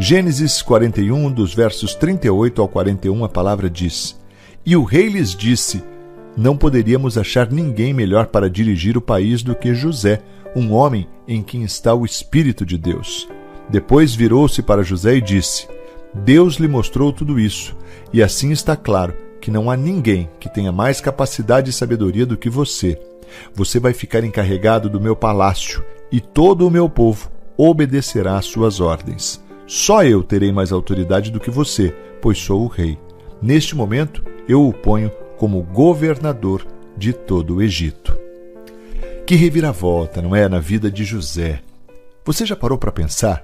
Gênesis 41, dos versos 38 ao 41, a palavra diz: E o rei lhes disse: Não poderíamos achar ninguém melhor para dirigir o país do que José, um homem em quem está o Espírito de Deus. Depois virou-se para José e disse: Deus lhe mostrou tudo isso, e assim está claro que não há ninguém que tenha mais capacidade e sabedoria do que você. Você vai ficar encarregado do meu palácio, e todo o meu povo obedecerá às suas ordens. Só eu terei mais autoridade do que você, pois sou o rei. Neste momento, eu o ponho como governador de todo o Egito. Que reviravolta, não é, na vida de José? Você já parou para pensar?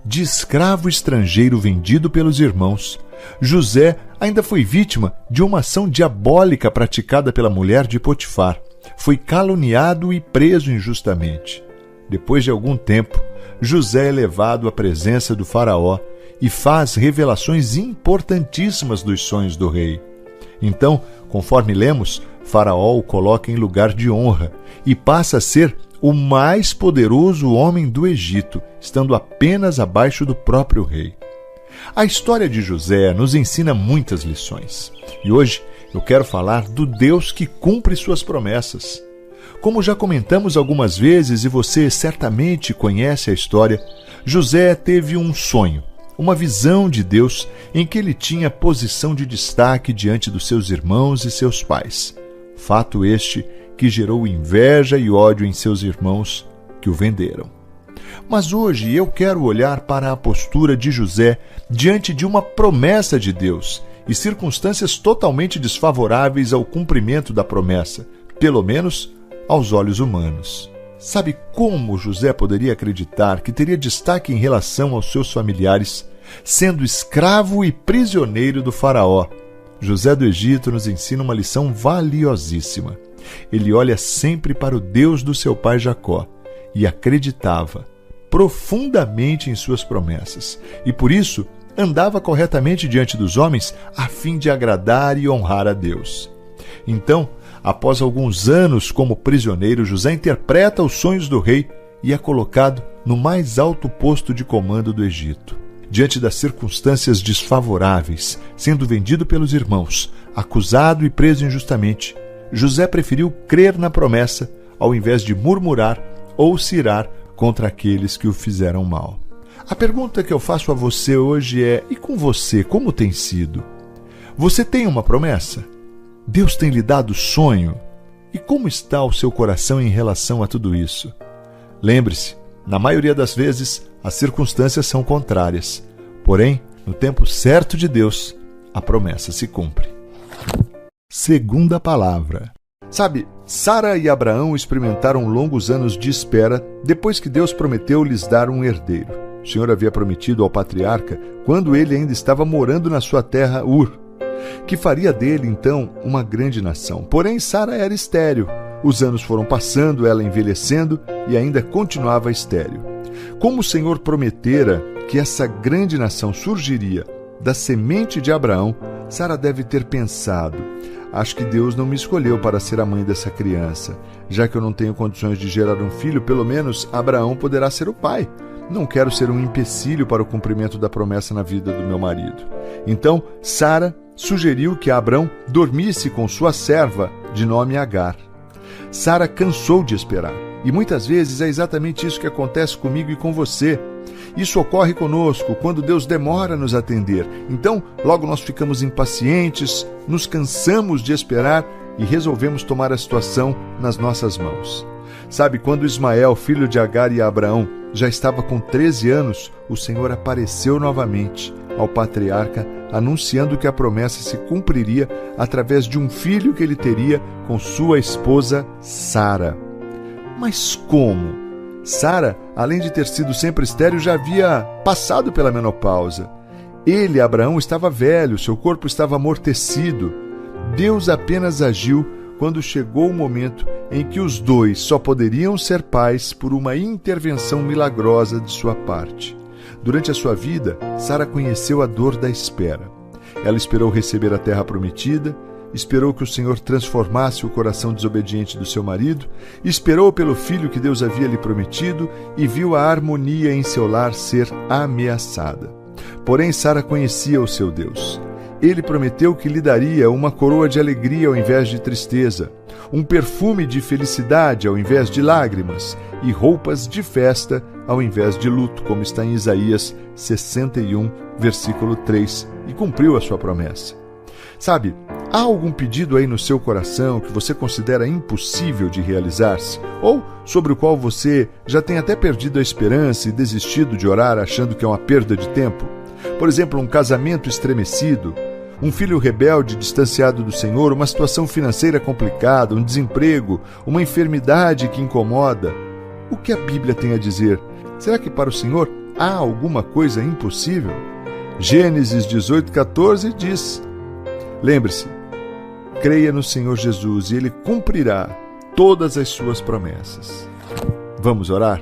De escravo estrangeiro vendido pelos irmãos, José ainda foi vítima de uma ação diabólica praticada pela mulher de Potifar. Foi caluniado e preso injustamente. Depois de algum tempo, José é levado à presença do faraó e faz revelações importantíssimas dos sonhos do rei. Então, conforme lemos, Faraó o coloca em lugar de honra e passa a ser o mais poderoso homem do Egito, estando apenas abaixo do próprio rei. A história de José nos ensina muitas lições. E hoje eu quero falar do Deus que cumpre suas promessas. Como já comentamos algumas vezes e você certamente conhece a história, José teve um sonho, uma visão de Deus em que ele tinha posição de destaque diante dos seus irmãos e seus pais. Fato este que gerou inveja e ódio em seus irmãos que o venderam. Mas hoje eu quero olhar para a postura de José diante de uma promessa de Deus e circunstâncias totalmente desfavoráveis ao cumprimento da promessa, pelo menos aos olhos humanos. Sabe como José poderia acreditar que teria destaque em relação aos seus familiares, sendo escravo e prisioneiro do faraó? José do Egito nos ensina uma lição valiosíssima. Ele olha sempre para o Deus do seu pai Jacó e acreditava profundamente em suas promessas, e por isso andava corretamente diante dos homens a fim de agradar e honrar a Deus. Então, após alguns anos como prisioneiro, José interpreta os sonhos do rei e é colocado no mais alto posto de comando do Egito. Diante das circunstâncias desfavoráveis, sendo vendido pelos irmãos, acusado e preso injustamente, José preferiu crer na promessa ao invés de murmurar ou se irar contra aqueles que o fizeram mal. A pergunta que eu faço a você hoje é: e com você, como tem sido? Você tem uma promessa? Deus tem lhe dado sonho? E como está o seu coração em relação a tudo isso? Lembre-se, na maioria das vezes, as circunstâncias são contrárias. Porém, no tempo certo de Deus, a promessa se cumpre. Segunda palavra. Sabe, Sara e Abraão experimentaram longos anos de espera depois que Deus prometeu lhes dar um herdeiro. O Senhor havia prometido ao patriarca, quando ele ainda estava morando na sua terra Ur, que faria dele, então, uma grande nação. Porém, Sara era estéril. Os anos foram passando, ela envelhecendo e ainda continuava estéril. Como o Senhor prometera que essa grande nação surgiria da semente de Abraão, Sara deve ter pensado: acho que Deus não me escolheu para ser a mãe dessa criança. Já que eu não tenho condições de gerar um filho, pelo menos Abraão poderá ser o pai. Não quero ser um empecilho para o cumprimento da promessa na vida do meu marido. Então, Sara sugeriu que Abrão dormisse com sua serva, de nome Agar. Sara cansou de esperar. E muitas vezes é exatamente isso que acontece comigo e com você. Isso ocorre conosco quando Deus demora a nos atender. Então, logo nós ficamos impacientes, nos cansamos de esperar e resolvemos tomar a situação nas nossas mãos. Sabe, quando Ismael, filho de Agar e Abraão, já estava com 13 anos, o Senhor apareceu novamente ao patriarca, anunciando que a promessa se cumpriria através de um filho que ele teria com sua esposa Sara. Mas como? Sara, além de ter sido sempre estéril, já havia passado pela menopausa. Ele, Abraão, estava velho, seu corpo estava amortecido. Deus apenas agiu quando chegou o momento em que os dois só poderiam ser pais por uma intervenção milagrosa de sua parte. Durante a sua vida, Sara conheceu a dor da espera. Ela esperou receber a terra prometida, esperou que o Senhor transformasse o coração desobediente do seu marido, esperou pelo filho que Deus havia lhe prometido e viu a harmonia em seu lar ser ameaçada. Porém, Sara conhecia o seu Deus. Ele prometeu que lhe daria uma coroa de alegria ao invés de tristeza, um perfume de felicidade ao invés de lágrimas e roupas de festa ao invés de luto, como está em Isaías 61, versículo 3, e cumpriu a sua promessa. Sabe, há algum pedido aí no seu coração que você considera impossível de realizar-se? Ou sobre o qual você já tem até perdido a esperança e desistido de orar achando que é uma perda de tempo? Por exemplo, um casamento estremecido, um filho rebelde distanciado do Senhor, uma situação financeira complicada, um desemprego, uma enfermidade que incomoda. O que a Bíblia tem a dizer? Será que para o Senhor há alguma coisa impossível? Gênesis 18:14 diz: lembre-se, creia no Senhor Jesus e Ele cumprirá todas as suas promessas. Vamos orar?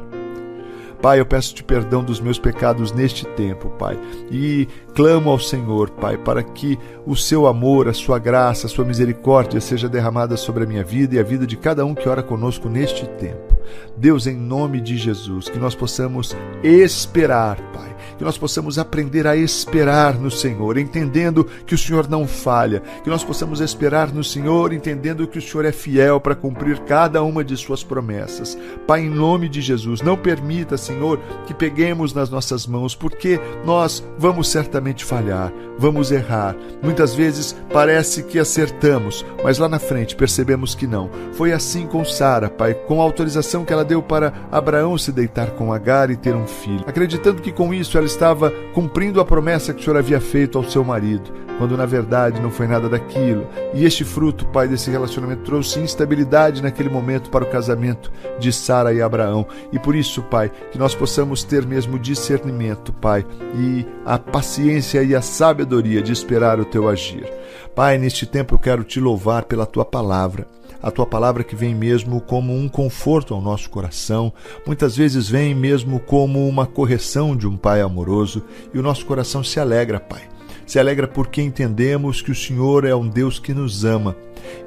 Pai, eu peço-te perdão dos meus pecados neste tempo, Pai, e clamo ao Senhor, Pai, para que o seu amor, a sua graça, a sua misericórdia seja derramada sobre a minha vida e a vida de cada um que ora conosco neste tempo. Deus, em nome de Jesus, que nós possamos esperar, Pai, que nós possamos aprender a esperar no Senhor, entendendo que o Senhor não falha, que nós possamos esperar no Senhor, entendendo que o Senhor é fiel para cumprir cada uma de suas promessas. Pai, em nome de Jesus, não permita, Senhor, que peguemos nas nossas mãos, porque nós vamos certamente falhar, vamos errar. Muitas vezes parece que acertamos, mas lá na frente percebemos que não. Foi assim com Sara, Pai, com a autorização que ela deu para Abraão se deitar com Agar e ter um filho, acreditando que com isso ela estava cumprindo a promessa que o Senhor havia feito ao seu marido, quando na verdade não foi nada daquilo. E este fruto, Pai, desse relacionamento trouxe instabilidade naquele momento para o casamento de Sara e Abraão. E por isso, Pai, que nós possamos ter mesmo discernimento, Pai, e a paciência e a sabedoria de esperar o teu agir. Pai, neste tempo eu quero te louvar pela tua palavra. A tua palavra que vem mesmo como um conforto ao nosso coração, muitas vezes vem mesmo como uma correção de um Pai amoroso, e o nosso coração se alegra, Pai. Se alegra porque entendemos que o Senhor é um Deus que nos ama.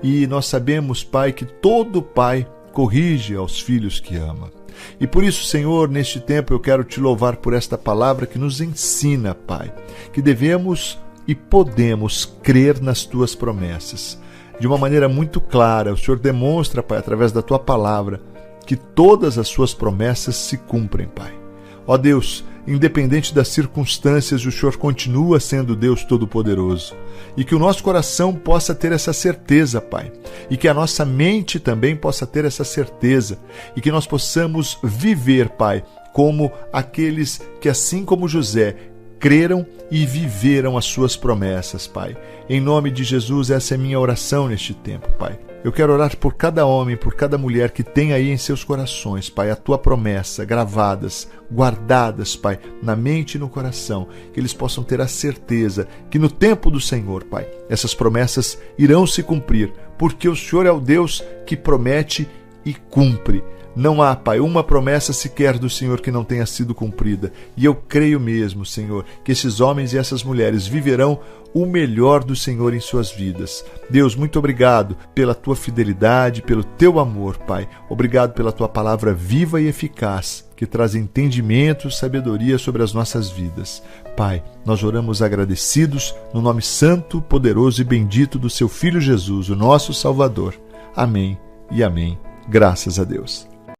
E nós sabemos, Pai, que todo pai corrige aos filhos que ama. E por isso, Senhor, neste tempo eu quero te louvar por esta palavra que nos ensina, Pai, que devemos e podemos crer nas tuas promessas. De uma maneira muito clara, o Senhor demonstra, Pai, através da tua palavra, que todas as suas promessas se cumprem, Pai. Ó Deus, independente das circunstâncias, o Senhor continua sendo Deus Todo-Poderoso. E que o nosso coração possa ter essa certeza, Pai. E que a nossa mente também possa ter essa certeza. E que nós possamos viver, Pai, como aqueles que, assim como José, creram e viveram as suas promessas, Pai. Em nome de Jesus, essa é minha oração neste tempo, Pai. Eu quero orar por cada homem, por cada mulher que tem aí em seus corações, Pai, a tua promessa gravadas, guardadas, Pai, na mente e no coração, que eles possam ter a certeza que no tempo do Senhor, Pai, essas promessas irão se cumprir, porque o Senhor é o Deus que promete e cumpre. Não há, Pai, uma promessa sequer do Senhor que não tenha sido cumprida. E eu creio mesmo, Senhor, que esses homens e essas mulheres viverão o melhor do Senhor em suas vidas. Deus, muito obrigado pela tua fidelidade, pelo teu amor, Pai. Obrigado pela tua palavra viva e eficaz, que traz entendimento e sabedoria sobre as nossas vidas. Pai, nós oramos agradecidos no nome santo, poderoso e bendito do seu Filho Jesus, o nosso Salvador. Amém e amém. Graças a Deus.